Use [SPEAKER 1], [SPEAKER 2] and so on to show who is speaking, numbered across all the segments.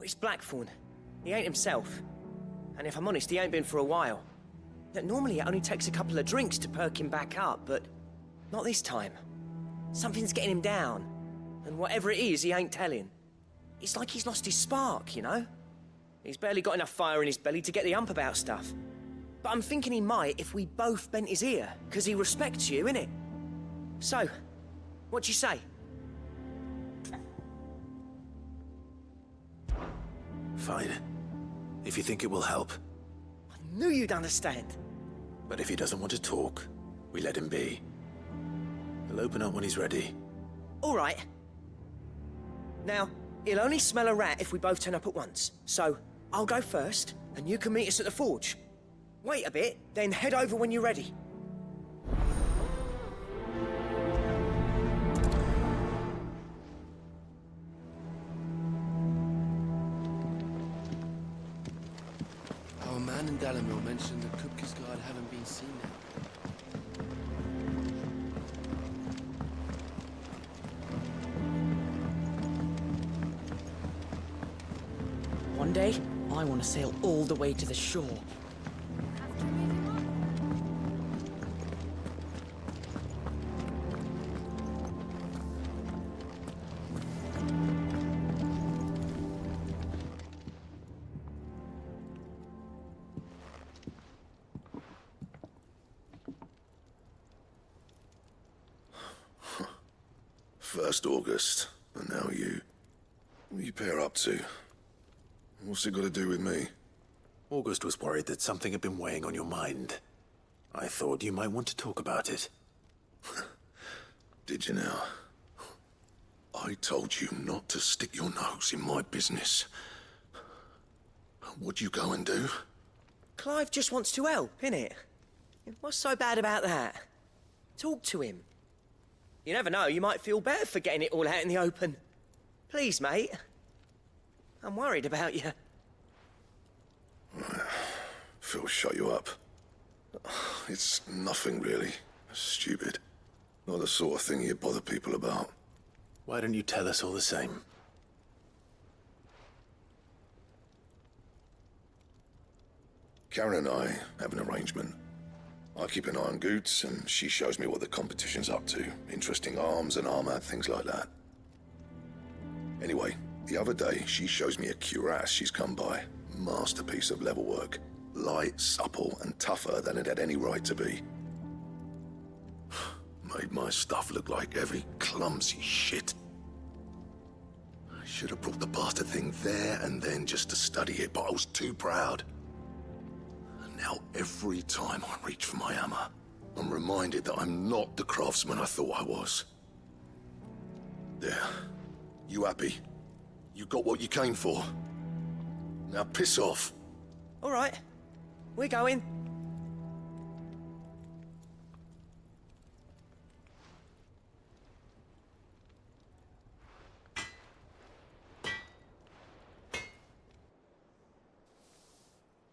[SPEAKER 1] It's Blackthorn. He ain't himself. And if I'm honest, he ain't been for a while. That normally it only takes a couple of drinks to perk him back up, but not this time. Something's getting him down. And whatever it is, he ain't telling. It's like he's lost his spark, you know? He's barely got enough fire in his belly to get the ump about stuff. But I'm thinking he might if we both bent his ear, because he respects you, innit? So, what you say?
[SPEAKER 2] Fine. If you think it will help.
[SPEAKER 1] I knew you'd understand.
[SPEAKER 2] But if he doesn't want to talk, we let him be. He'll open up when he's ready.
[SPEAKER 1] All right. Now, he'll only smell a rat if we both turn up at once. So, I'll go first, and you can meet us at the forge. Wait a bit, then head over when you're ready.
[SPEAKER 3] Our man in Dalamil mentioned that Kupka's guard haven't been seen now.
[SPEAKER 4] One day, I want to sail all the way to the shore.
[SPEAKER 5] First August, and now you. What are you pair up to? What's it got to do with me?
[SPEAKER 2] August was worried that something had been weighing on your mind. I thought you might want to talk about it.
[SPEAKER 5] Did you now? I told you not to stick your nose in my business. What'd you go and do?
[SPEAKER 1] Clive just wants to help, innit? What's so bad about that? Talk to him. You never know, you might feel better for getting it all out in the open. Please, mate. I'm worried about you.
[SPEAKER 5] Phil shut you up. It's nothing really. Stupid. Not the sort of thing you bother people about.
[SPEAKER 2] Why don't you tell us all the same?
[SPEAKER 5] Karen and I have an arrangement. I keep an eye on Goots, and she shows me what the competition's up to. Interesting arms and armor, things like that. Anyway, the other day, she shows me a cuirass she's come by. Masterpiece of level work. Light, supple, and tougher than it had any right to be. Made my stuff look like heavy, clumsy shit. I should have brought the bastard thing there and then just to study it, but I was too proud. And now every time I reach for my hammer, I'm reminded that I'm not the craftsman I thought I was. There. You happy? You got what you came for. Now piss off.
[SPEAKER 1] All right. We're going.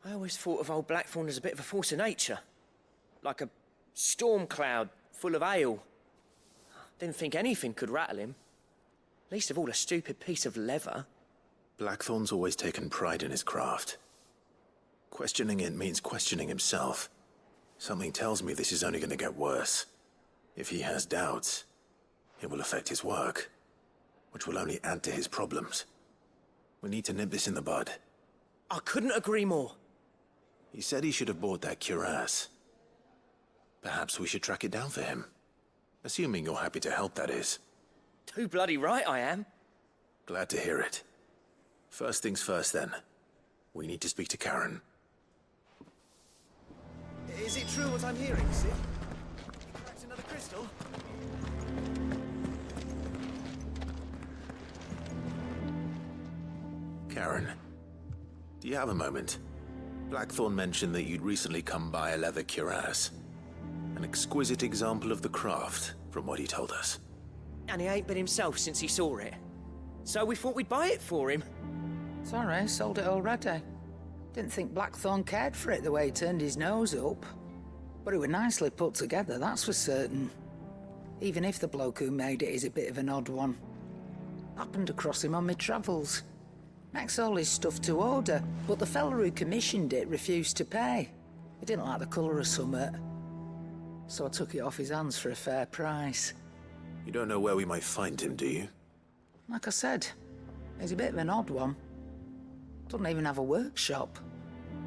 [SPEAKER 1] I always thought of old Blackthorn as a bit of a force of nature. Like a storm cloud full of ale. Didn't think anything could rattle him. Least of all a stupid piece of leather.
[SPEAKER 2] Blackthorn's always taken pride in his craft. Questioning it means questioning himself. Something tells me this is only going to get worse. If he has doubts, it will affect his work, which will only add to his problems. We need to nip this in the bud.
[SPEAKER 1] I couldn't agree more.
[SPEAKER 2] He said he should have bought that cuirass. Perhaps we should track it down for him. Assuming you're happy to help, that is.
[SPEAKER 1] Too bloody right I am.
[SPEAKER 2] Glad to hear it. First things first, then. We need to speak to Karen.
[SPEAKER 1] Is it true what I'm hearing, Sid? You cracked another crystal?
[SPEAKER 2] Karen, do you have a moment? Blackthorn mentioned that you'd recently come by a leather cuirass. An exquisite example of the craft, from what he told us.
[SPEAKER 1] And he ain't been himself since he saw it. So we thought we'd buy it for him.
[SPEAKER 4] Sorry, sold it already. Didn't think Blackthorn cared for it the way he turned his nose up. But it were nicely put together, that's for certain. Even if the bloke who made it is a bit of an odd one. Happened across him on my travels. Makes all his stuff to order, but the fella who commissioned it refused to pay. He didn't like the colour of summit. So I took it off his hands for a fair price.
[SPEAKER 2] You don't know where we might find him, do you?
[SPEAKER 4] Like I said, he's a bit of an odd one. Doesn't even have a workshop.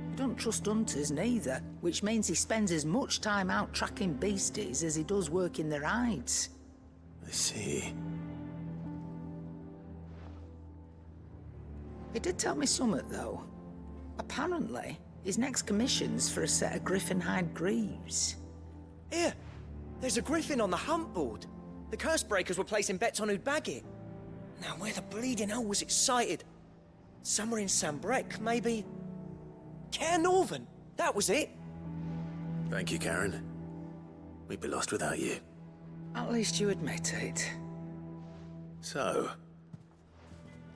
[SPEAKER 4] He don't trust hunters neither, which means he spends as much time out tracking beasties as he does working their hides.
[SPEAKER 2] I see.
[SPEAKER 4] He did tell me something, though. Apparently, his next commission's for a set of griffin hide greaves.
[SPEAKER 1] Here, there's a griffin on the hunt board. The curse breakers were placing bets on who'd bag it. Now, where the bleeding hell was it sighted? Somewhere in Sambrec, maybe? Care Northern, that was it.
[SPEAKER 2] Thank you, Karen. We'd be lost without you.
[SPEAKER 4] At least you admit it.
[SPEAKER 2] So,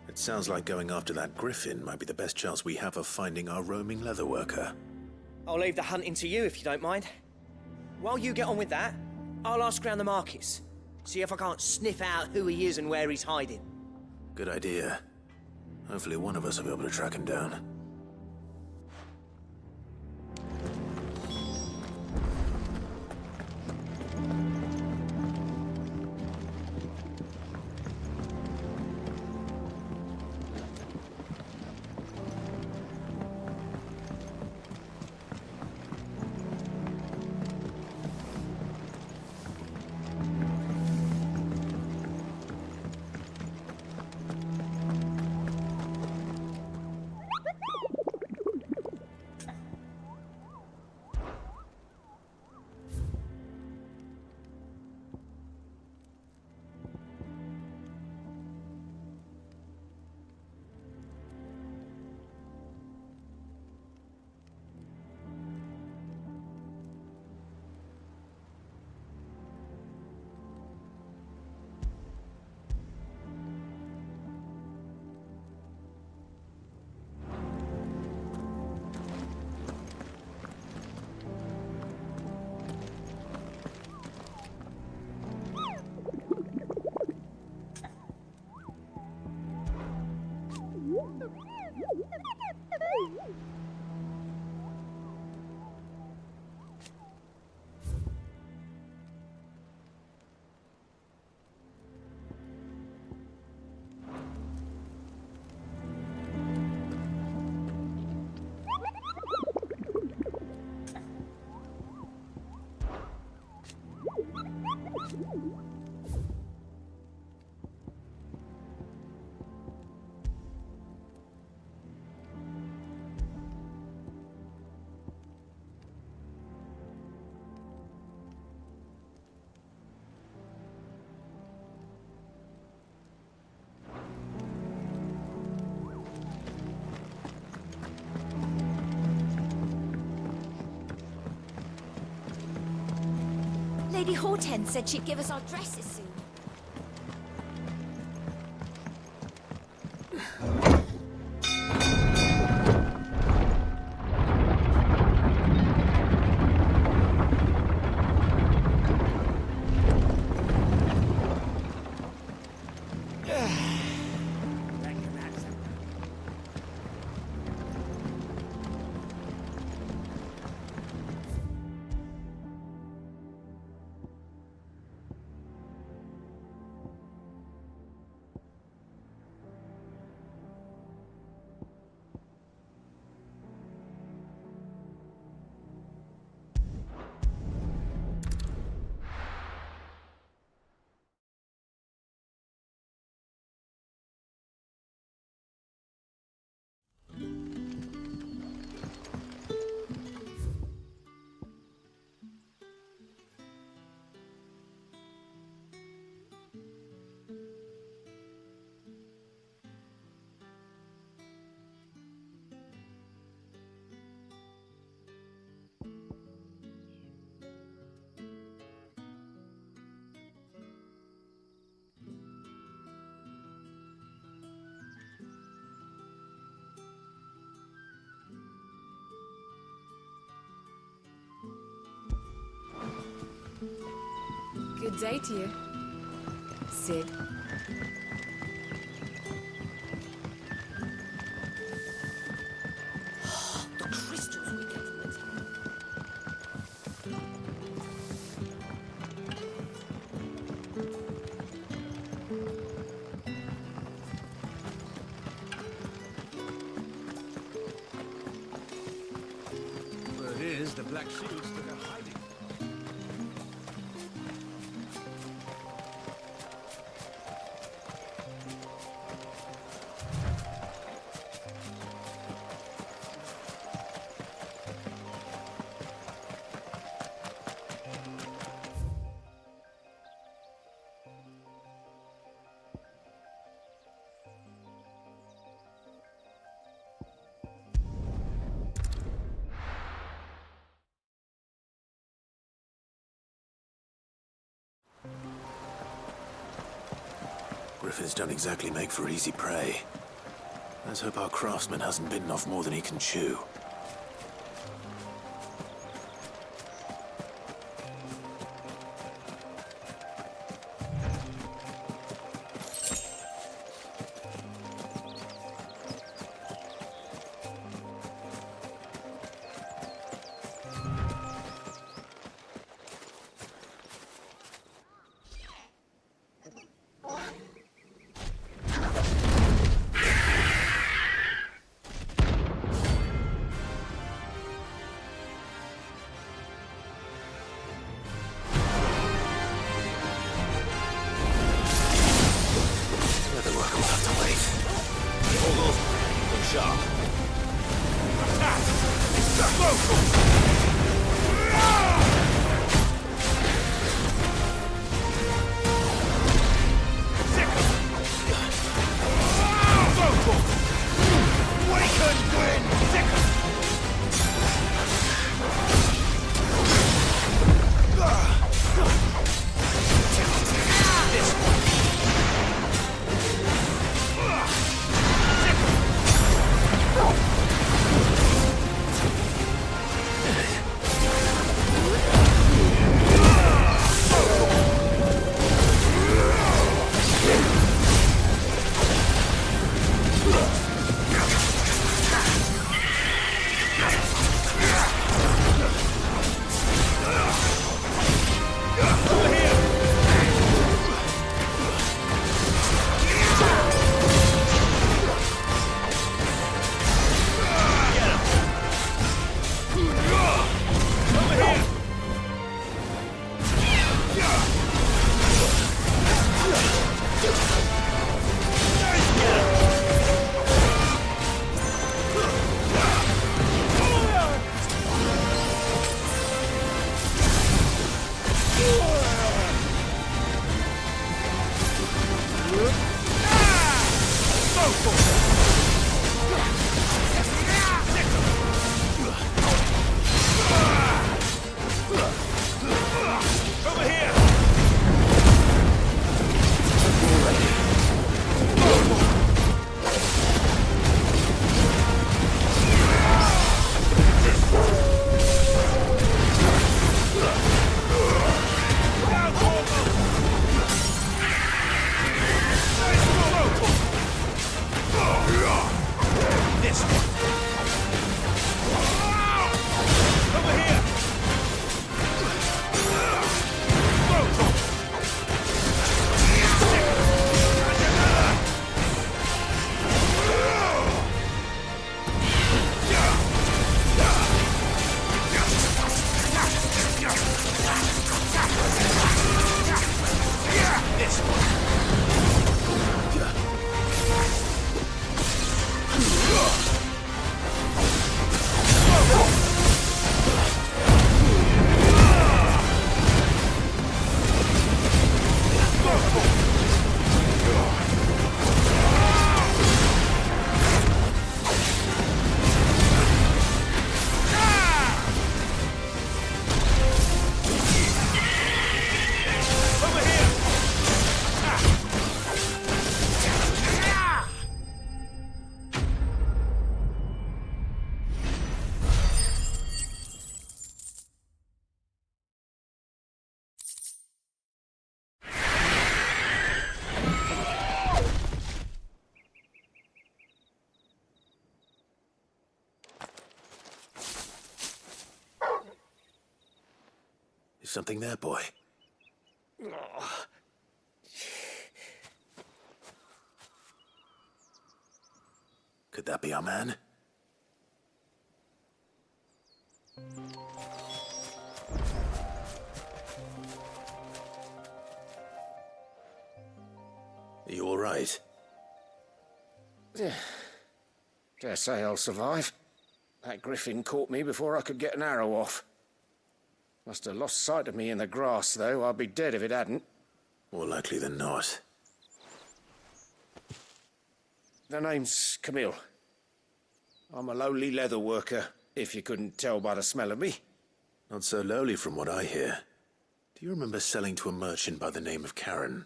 [SPEAKER 2] it sounds like going after that griffin might be the best chance we have of finding our roaming leatherworker.
[SPEAKER 1] I'll leave the hunting to you if you don't mind. While you get on with that, I'll ask around the markets. See if I can't sniff out who he is and where he's hiding.
[SPEAKER 2] Good idea. Hopefully one of us will be able to track him down.
[SPEAKER 6] Lady Hortense said she'd give us our dresses soon.
[SPEAKER 7] Good day to you, Sid.
[SPEAKER 3] Black Shields took a hiding.
[SPEAKER 2] Griffins don't exactly make for easy prey. Let's hope our craftsman hasn't bitten off more than he can chew. Is something there, boy? Could that be our man? Are you all right?
[SPEAKER 8] Dare say I'll survive. That griffin caught me before I could get an arrow off. Must have lost sight of me in the grass, though. I'd be dead if it hadn't.
[SPEAKER 2] More likely than not.
[SPEAKER 8] The name's Camille. I'm a lowly leather worker, if you couldn't tell by the smell of me.
[SPEAKER 2] Not so lowly from what I hear. Do you remember selling to a merchant by the name of Karen?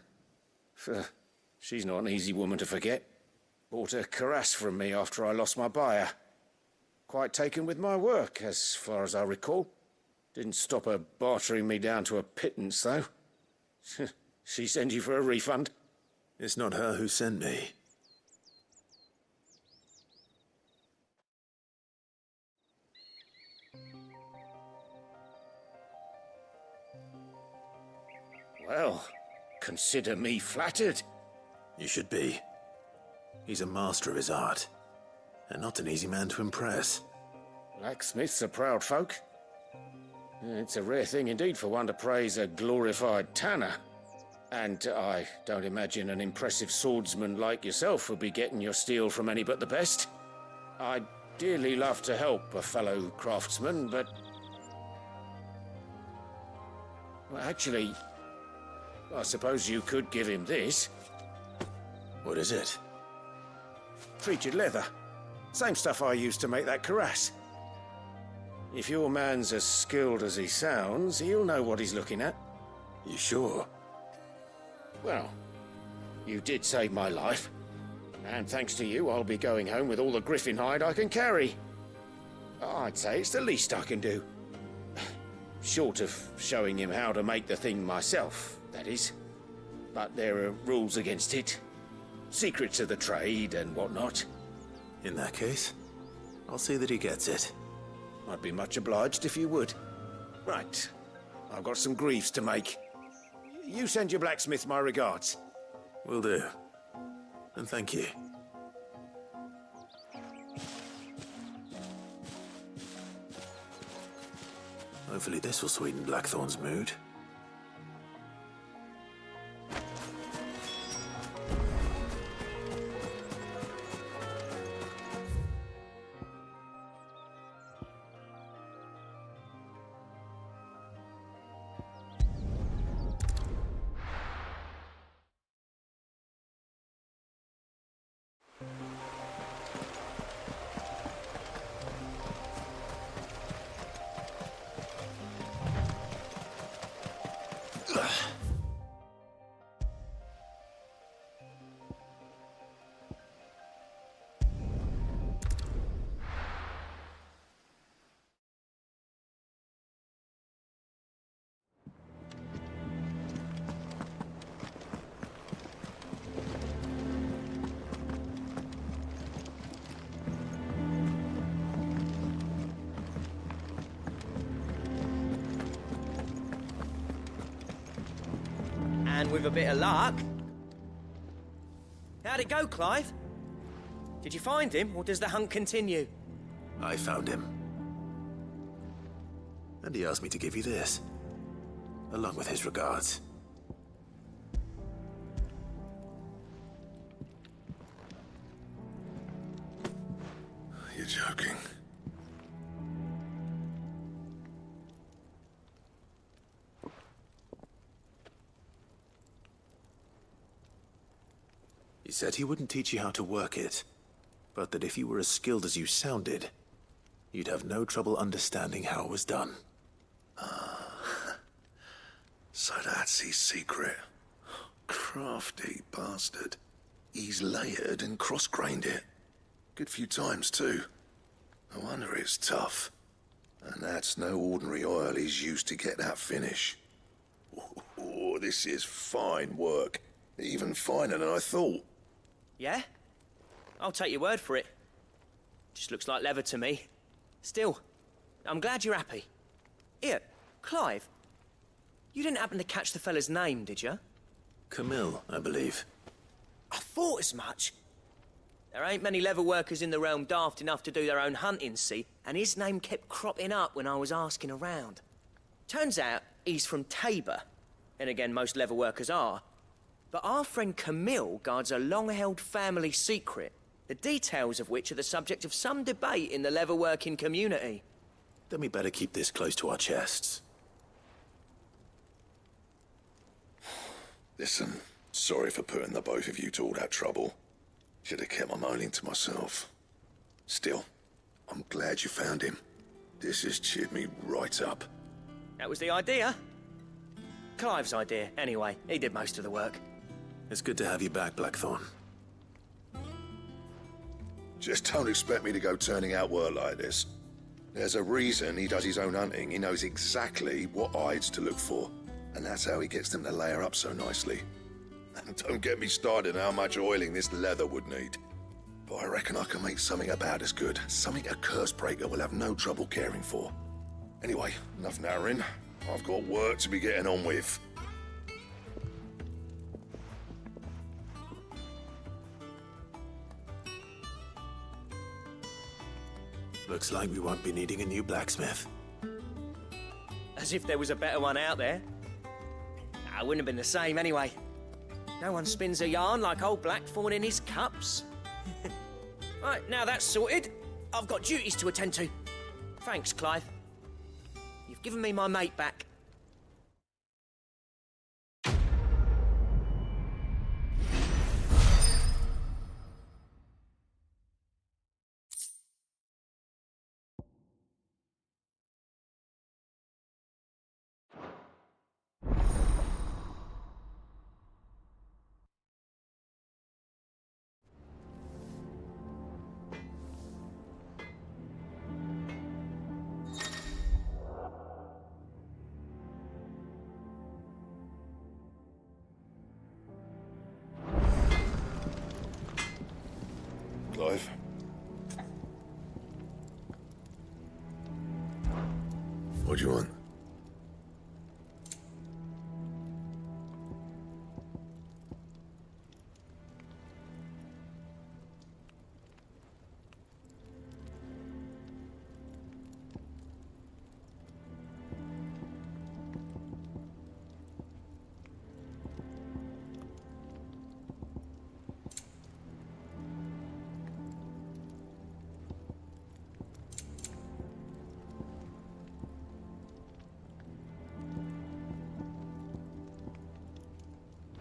[SPEAKER 8] She's not an easy woman to forget. Bought a cuirass from me after I lost my buyer. Quite taken with my work, as far as I recall. Didn't stop her bartering me down to a pittance, though. She sent you for a refund?
[SPEAKER 2] It's not her who sent me.
[SPEAKER 8] Well, consider me flattered.
[SPEAKER 2] You should be. He's a master of his art, and not an easy man to impress.
[SPEAKER 8] Blacksmiths are proud folk. It's a rare thing indeed for one to praise a glorified tanner. And I don't imagine an impressive swordsman like yourself would be getting your steel from any but the best. I'd dearly love to help a fellow craftsman, but... Well, actually, I suppose you could give him this.
[SPEAKER 2] What is it?
[SPEAKER 8] Treated leather. Same stuff I used to make that cuirass. If your man's as skilled as he sounds, he'll know what he's looking at.
[SPEAKER 2] You sure?
[SPEAKER 8] Well, you did save my life. And thanks to you, I'll be going home with all the griffin hide I can carry. I'd say it's the least I can do. Short of showing him how to make the thing myself, that is. But there are rules against it. Secrets of the trade and whatnot.
[SPEAKER 2] In that case, I'll see that he gets it.
[SPEAKER 8] I'd be much obliged if you would. Right. I've got some greaves to make. You send your blacksmith my regards.
[SPEAKER 2] Will do. And thank you. Hopefully this will sweeten Blackthorn's mood.
[SPEAKER 1] And with a bit of luck... How'd it go, Clive? Did you find him, or does the hunt continue?
[SPEAKER 2] I found him. And he asked me to give you this, along with his regards.
[SPEAKER 5] You're joking.
[SPEAKER 2] He said he wouldn't teach you how to work it, but that if you were as skilled as you sounded, you'd have no trouble understanding how it was done.
[SPEAKER 5] So that's his secret. Crafty bastard. He's layered and cross-grained it. Good few times, too. No wonder it's tough. And that's no ordinary oil he's used to get that finish. Oh, this is fine work. Even finer than I thought.
[SPEAKER 1] Yeah? I'll take your word for it. Just looks like leather to me. Still, I'm glad you're happy. Here, Clive. You didn't happen to catch the fella's name, did you?
[SPEAKER 2] Camille, I believe.
[SPEAKER 1] I thought as much. There ain't many leather workers in the realm daft enough to do their own hunting, see? And his name kept cropping up when I was asking around. Turns out he's from Tabor. And again, most leather workers are. But our friend Camille guards a long-held family secret, the details of which are the subject of some debate in the leatherworking community.
[SPEAKER 2] Then we better keep this close to our chests.
[SPEAKER 5] Listen, sorry for putting the both of you to all that trouble. Should have kept my moaning to myself. Still, I'm glad you found him. This has cheered me right up.
[SPEAKER 1] That was the idea. Clive's idea, anyway. He did most of the work.
[SPEAKER 2] It's good to have you back, Blackthorn.
[SPEAKER 5] Just don't expect me to go turning out work like this. There's a reason he does his own hunting. He knows exactly what hides to look for. And that's how he gets them to layer up so nicely. And don't get me started on how much oiling this leather would need. But I reckon I can make something about as good. Something a curse breaker will have no trouble caring for. Anyway, enough narrowing. I've got work to be getting on with.
[SPEAKER 2] Looks like we won't be needing a new blacksmith.
[SPEAKER 1] As if there was a better one out there. Nah, it wouldn't have been the same anyway. No one spins a yarn like old Blackthorn in his cups. Right, now that's sorted, I've got duties to attend to. Thanks, Clive. You've given me my mate back.
[SPEAKER 5] Clive. What do you want?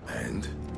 [SPEAKER 5] And?